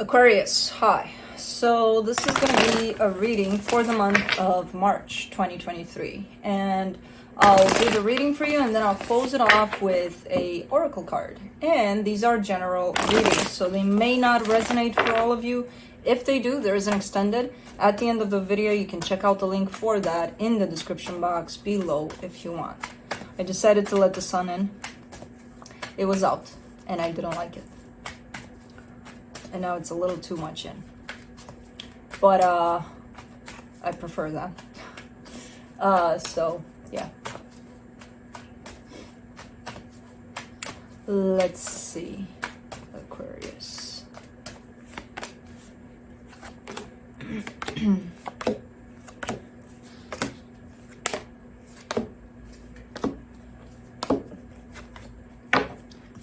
Aquarius, hi. So this is going to be a reading for the month of March 2023, and I'll do the reading for you and then I'll close it off with a oracle card. And these are general readings, so they may not resonate for all of you. If they do, there is an extended. At the end of the video, you can check out the link for that in the description box below if you want. I decided to let the sun in. It was out and I didn't like it. And now it's a little too much in. But I prefer that. So yeah. Let's see. Aquarius.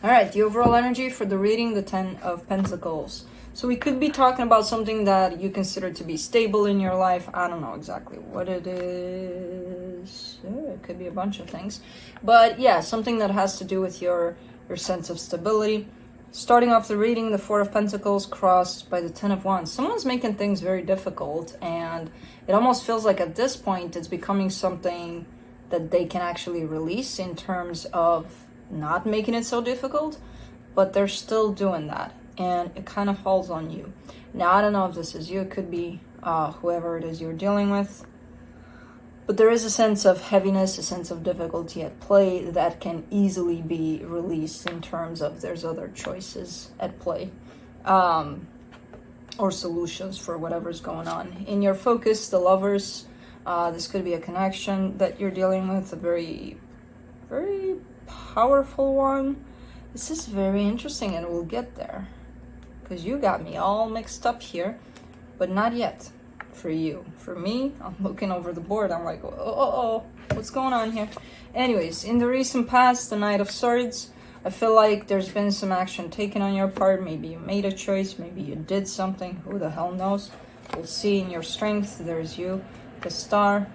All right, the overall energy for the reading, the 10 of Pentacles. So we could be talking about something that you consider to be stable in your life. I don't know exactly what it is. It could be a bunch of things. But yeah, something that has to do with your sense of stability. Starting off the reading, the 4 of Pentacles crossed by the 10 of Wands. Someone's making things very difficult, and it almost feels like at this point it's becoming something that they can actually release in terms of not making it so difficult, but they're still doing that, and it kind of falls on you. Now, I don't know if this is you. It could be whoever it is you're dealing with, but there is a sense of heaviness, a sense of difficulty at play that can easily be released in terms of there's other choices at play, or solutions for whatever's going on. In your focus, the Lovers, this could be a connection that you're dealing with, a very, very powerful one. This is very interesting, and we'll get there because you got me all mixed up here, but not yet for you. For me, I'm looking over the board, I'm like, oh, what's going on here? Anyways, in the recent past, the Knight of Swords, I feel like there's been some action taken on your part. Maybe you made a choice, maybe you did something, who the hell knows. We'll see. In your strength, there's you, the Star.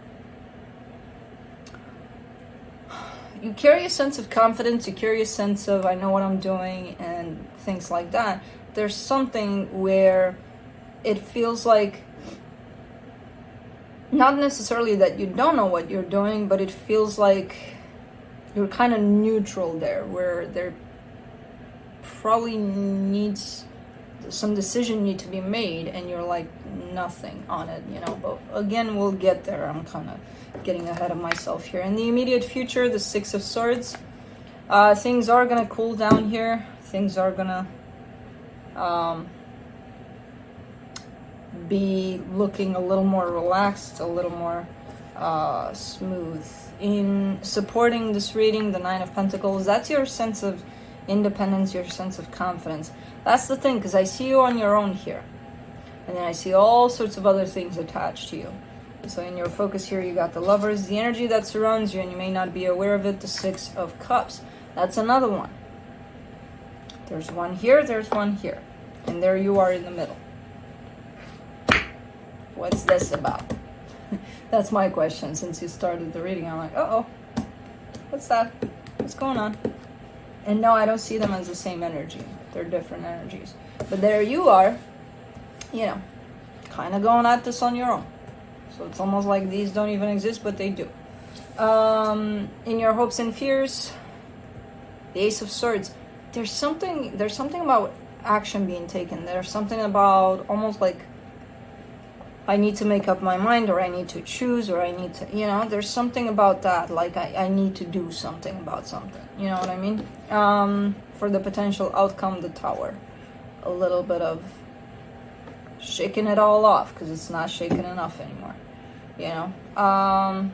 You carry a sense of confidence, you carry a sense of I know what I'm doing and things like that. There's something where it feels like not necessarily that you don't know what you're doing, but it feels like you're kind of neutral there, where there probably needs some decision need to be made and you're like nothing on it, you know. But again, we'll get there. I'm kind of getting ahead of myself here. In the immediate future, the 6 of Swords, things are gonna cool down here. Things are gonna be looking a little more relaxed, a little more smooth. In supporting this reading, the 9 of Pentacles, that's your sense of independence, your sense of confidence. That's the thing, because I see you on your own here, and then I see all sorts of other things attached to you. So in your focus here, you got the Lovers, the energy that surrounds you, and you may not be aware of it, the 6 of Cups. That's another one. There's one here, there's one here, and there you are in the middle. What's this about? That's my question. Since you started the reading, I'm like, uh-oh, what's that? What's going on? And no, I don't see them as the same energy. They're different energies. But there you are, you know, kind of going at this on your own. So it's almost like these don't even exist, but they do. In your hopes and fears, the Ace of Swords. There's something about action being taken. There's something about almost like I need to make up my mind, or I need to choose, or I need to, you know, there's something about that. Like I need to do something about something. You know what I mean? For the potential outcome, the Tower. A little bit of shaking it all off because it's not shaking enough anymore. You know?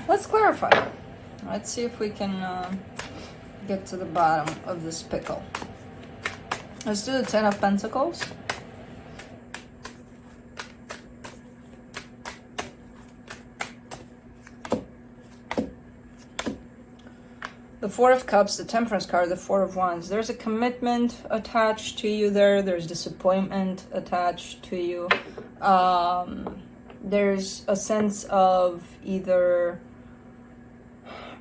Let's clarify. Let's see if we can get to the bottom of this pickle. Let's do the 10 of Pentacles. The 4 of Cups, the Temperance card, the 4 of Wands. There's a commitment attached to you there. There's disappointment attached to you. There's a sense of either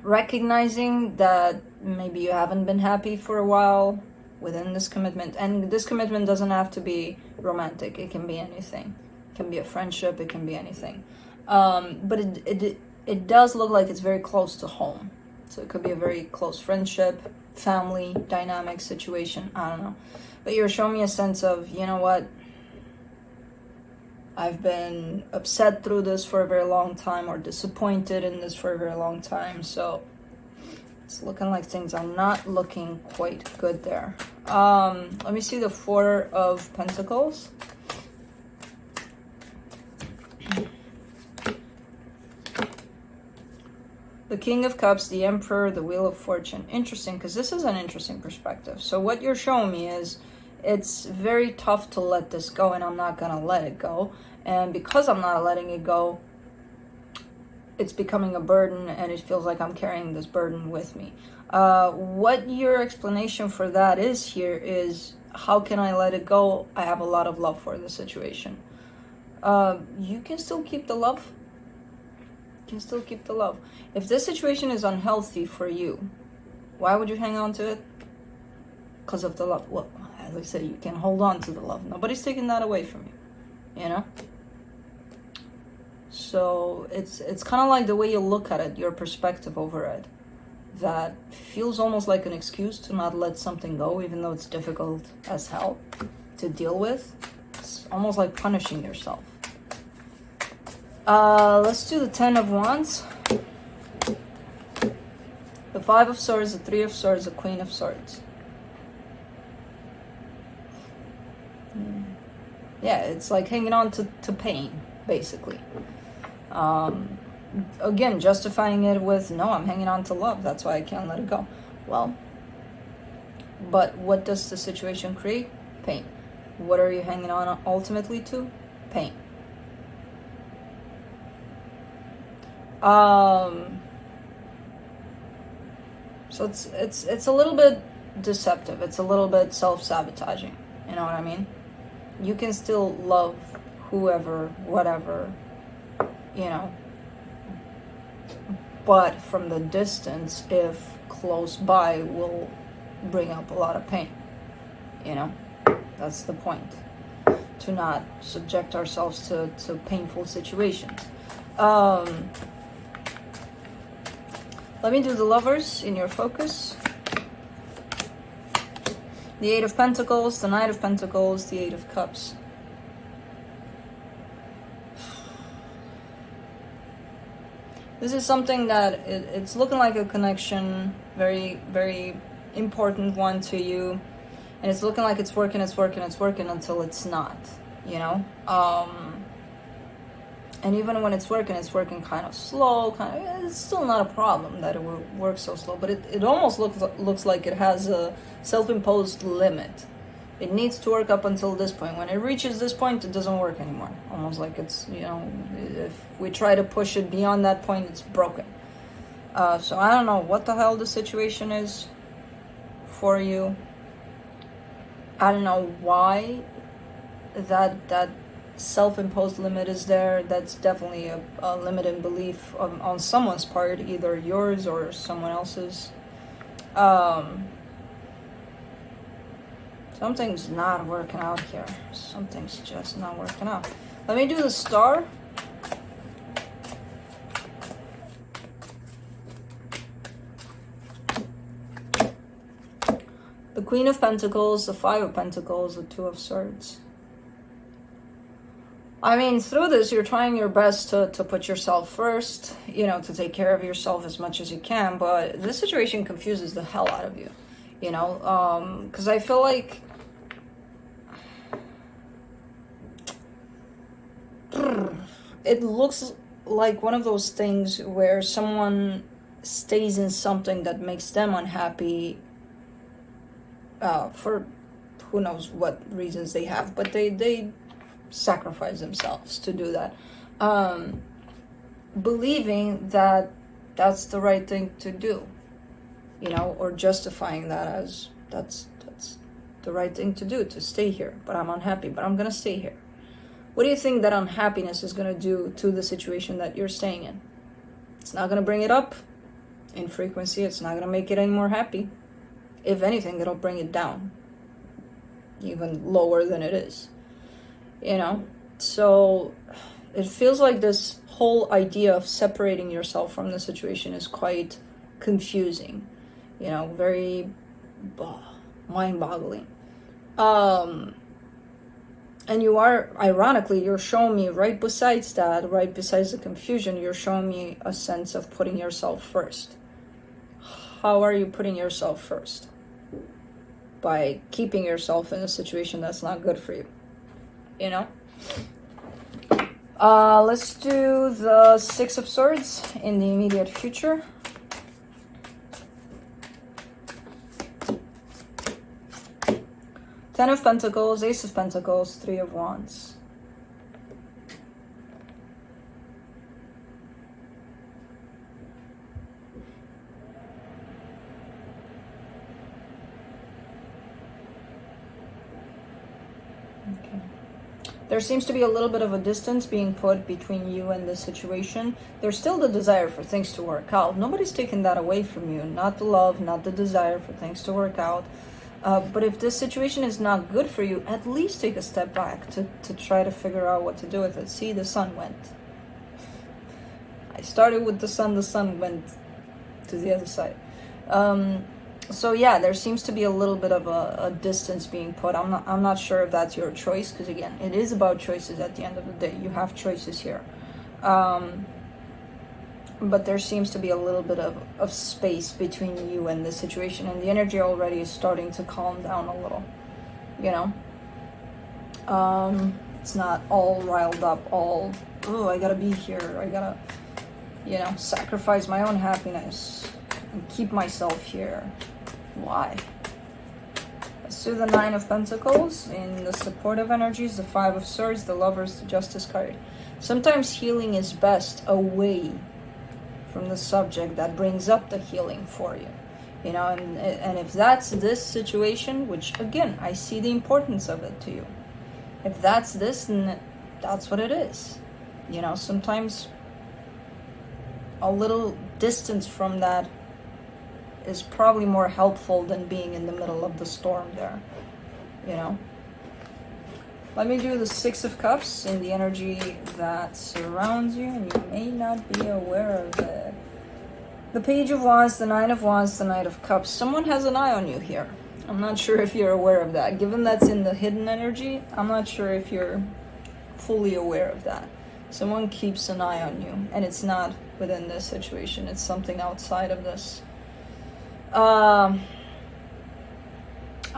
recognizing that maybe you haven't been happy for a while, within this commitment. And this commitment doesn't have to be romantic. It can be anything. It can be a friendship. It can be anything. But it does look like it's very close to home. So it could be a very close friendship, family, dynamic situation. I don't know. But you're showing me a sense of, you know what? I've been upset through this for a very long time, or disappointed in this for a very long time. So it's looking like things are not looking quite good there. Let me see the Four of Pentacles. The King of Cups, the Emperor, the Wheel of Fortune. Interesting, because this is an interesting perspective. So what you're showing me is it's very tough to let this go, and I'm not going to let it go. And because I'm not letting it go, it's becoming a burden, and it feels like I'm carrying this burden with me. What your explanation for that is here is, how can I let it go? I have a lot of love for the situation. You can still keep the love. You can still keep the love. If this situation is unhealthy for you, why would you hang on to it? Because of the love. Well, as I said, you can hold on to the love. Nobody's taking that away from you, you know? So it's kind of like the way you look at it, your perspective over it, that feels almost like an excuse to not let something go, even though it's difficult as hell to deal with. It's almost like punishing yourself. Let's do the Ten of Wands, the Five of Swords, the Three of Swords, the Queen of Swords. Yeah, it's like hanging on to pain, basically. Again, justifying it with, no, I'm hanging on to love, that's why I can't let it go. Well, but what does the situation create? Pain. What are you hanging on ultimately to? Pain. So it's a little bit deceptive. It's a little bit self-sabotaging. You know what I mean? You can still love whoever, whatever, you know, but from the distance, if close by, will bring up a lot of pain. You know, that's the point. To not subject ourselves to painful situations. Let me do the Lovers in your focus. The Eight of Pentacles, the Knight of Pentacles, the Eight of Cups. This is something that it's looking like a connection, very, very important one to you. And it's looking like it's working until it's not, you know? And even when it's working kind of slow, it's still not a problem that it will work so slow, but it almost looks like it has a self-imposed limit. It needs to work up until this point. When it reaches this point, it doesn't work anymore. Almost like it's, you know, if we try to push it beyond that point, it's broken. So I don't know what the hell the situation is for you. I don't know why that self-imposed limit is there. That's definitely a limiting belief on someone's part, either yours or someone else's. Something's not working out here. Something's just not working out. Let me do the Star. The Queen of Pentacles, the Five of Pentacles, the Two of Swords. I mean, through this, you're trying your best to put yourself first, you know, to take care of yourself as much as you can, but this situation confuses the hell out of you, you know, because I feel like it looks like one of those things where someone stays in something that makes them unhappy for who knows what reasons they have, but they sacrifice themselves to do that, believing that that's the right thing to do, you know, or justifying that as that's the right thing to do, to stay here, but I'm unhappy, but I'm gonna stay here. What do you think that unhappiness is gonna do to the situation that you're staying in? It's not gonna bring it up in frequency. It's not gonna make it any more happy. If anything, it'll bring it down even lower than it is, you know? So it feels like this whole idea of separating yourself from the situation is quite confusing, you know, very mind-boggling. And you are, ironically, you're showing me right besides that, right besides the confusion, you're showing me a sense of putting yourself first. How are you putting yourself first? By keeping yourself in a situation that's not good for you, you know? Let's do the Six of Swords in the immediate future. Ten of Pentacles, Ace of Pentacles, Three of Wands. Okay. There seems to be a little bit of a distance being put between you and this situation. There's still the desire for things to work out. Nobody's taking that away from you. Not the love, not the desire for things to work out. But if this situation is not good for you, at least take a step back to try to figure out what to do with it. See, the sun went. I started with the sun went to the other side. So yeah, there seems to be a little bit of a distance being put. I'm not sure if that's your choice, because again, it is about choices at the end of the day. You have choices here. But there seems to be a little bit of space between you and the situation, and the energy already is starting to calm down a little, you know? It's not all riled up, all, oh, I gotta be here, I gotta, you know, sacrifice my own happiness and keep myself here. Why? Let's do the Nine of Pentacles. In the supportive energies, the Five of Swords, the Lovers, the Justice card. Sometimes healing is best away from the subject that brings up the healing for you, you know, and if that's this situation, which again, I see the importance of it to you, if that's this, then that's what it is, you know. Sometimes a little distance from that is probably more helpful than being in the middle of the storm there, you know. Let me do the Six of Cups in the energy that surrounds you, and you may not be aware of it. The Page of Wands, the Nine of Wands, the Knight of Cups. Someone has an eye on you here. I'm not sure if you're aware of that. Given that's in the hidden energy, I'm not sure if you're fully aware of that. Someone keeps an eye on you, and it's not within this situation. It's something outside of this.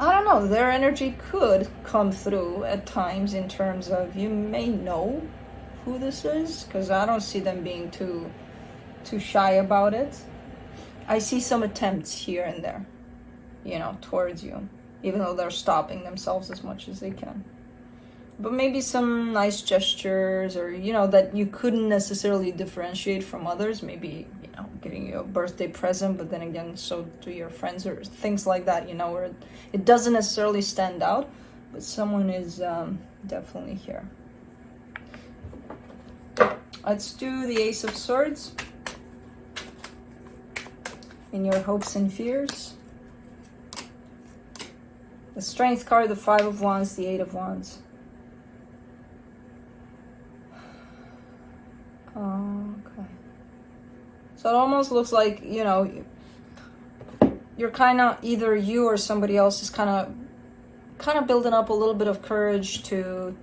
I don't know, their energy could come through at times in terms of you may know who this is, because I don't see them being too shy about it. I see some attempts here and there, you know, towards you, even though they're stopping themselves as much as they can. But maybe some nice gestures, or, you know, that you couldn't necessarily differentiate from others. Maybe, you know, getting you a birthday present, but then again, so do your friends, or things like that, you know, where it doesn't necessarily stand out, but someone is definitely here. Let's do the Ace of Swords in your hopes and fears. The Strength card, the Five of Wands, the Eight of Wands. Okay. So it almost looks like, you know, you're kind of, either you or somebody else is kind of building up a little bit of courage to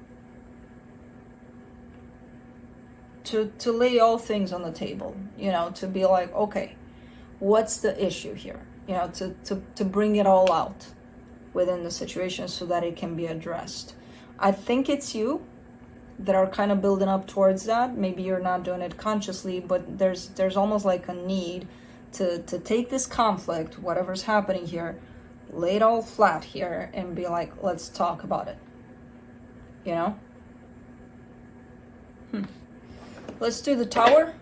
lay all things on the table, you know, to be like, okay, what's the issue here? You know, to bring it all out within the situation so that it can be addressed. I think it's you that are kind of building up towards that. Maybe you're not doing it consciously, but there's almost like a need to take this conflict, whatever's happening here, lay it all flat here and be like, let's talk about it, you know? Let's do the Tower.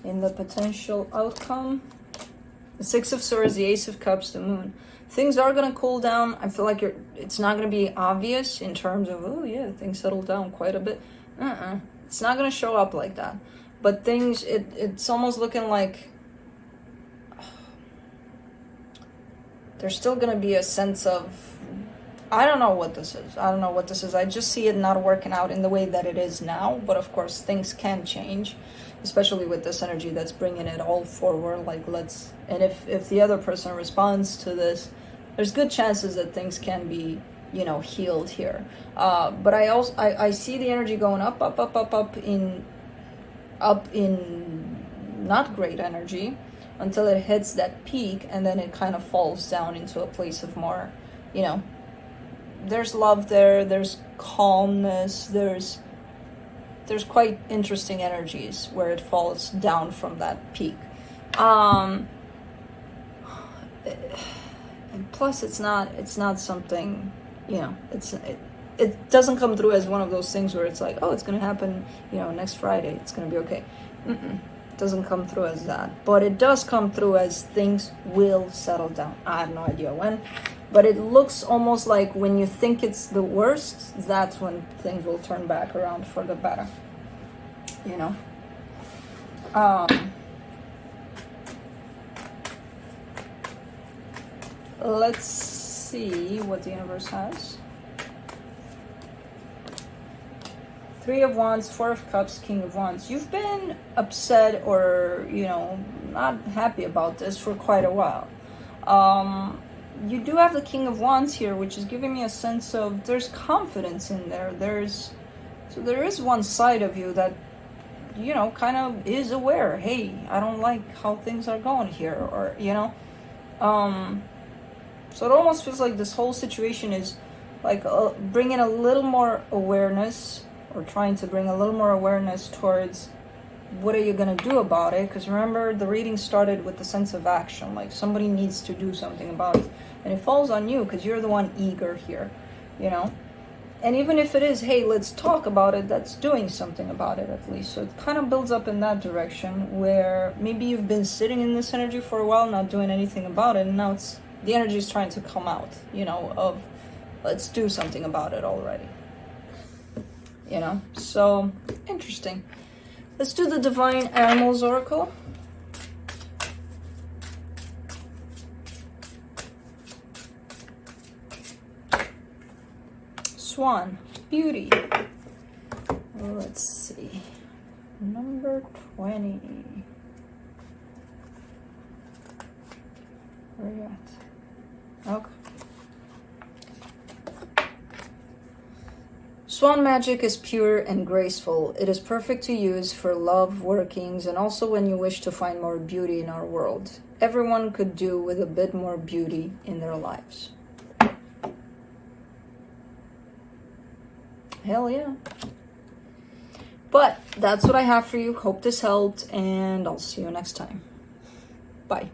In the potential outcome, the Six of Swords, the Ace of Cups, the Moon. Things are going to cool down. I feel like it's not going to be obvious in terms of, oh yeah, things settled down quite a bit. It's not going to show up like that. But things, it's almost looking like there's still going to be a sense of, I don't know what this is. I don't know what this is. I just see it not working out in the way that it is now. But of course, things can change, especially with this energy that's bringing it all forward. Like, and if the other person responds to this, there's good chances that things can be, you know, healed here. But I see the energy going up in not great energy until it hits that peak, and then it kind of falls down into a place of more, you know, there's love there, there's calmness, there's quite interesting energies where it falls down from that peak. And plus it's not something, you know, it doesn't come through as one of those things where it's like, oh, it's gonna happen, you know, next Friday, it's gonna be okay. It doesn't come through as that, but it does come through as things will settle down. I have no idea when, but it looks almost like when you think it's the worst, that's when things will turn back around for the better, you know. Let's see what the universe has. 3 of Wands, 4 of Cups, King of Wands. You've been upset or, you know, not happy about this for quite a while. You do have the King of Wands here, which is giving me a sense of there's confidence in there. So there is one side of you that, you know, kind of is aware. Hey, I don't like how things are going here, or, you know. So it almost feels like this whole situation is like bringing a little more awareness, or trying to bring a little more awareness towards what are you going to do about it. Because remember, the reading started with the sense of action, like somebody needs to do something about it, and it falls on you because you're the one eager here, you know. And even if it is, hey, let's talk about it, that's doing something about it at least. So it kind of builds up in that direction, where maybe you've been sitting in this energy for a while, not doing anything about it, and now the energy is trying to come out, you know, of let's do something about it already. You know, so interesting. Let's do the Divine Animals Oracle. Swan, beauty. Let's see. Number 20. Where are you at? Okay. Swan magic is pure and graceful. It is perfect to use for love workings and also when you wish to find more beauty in our world. Everyone could do with a bit more beauty in their lives. Hell yeah. But that's what I have for you. Hope this helped, and I'll see you next time. Bye.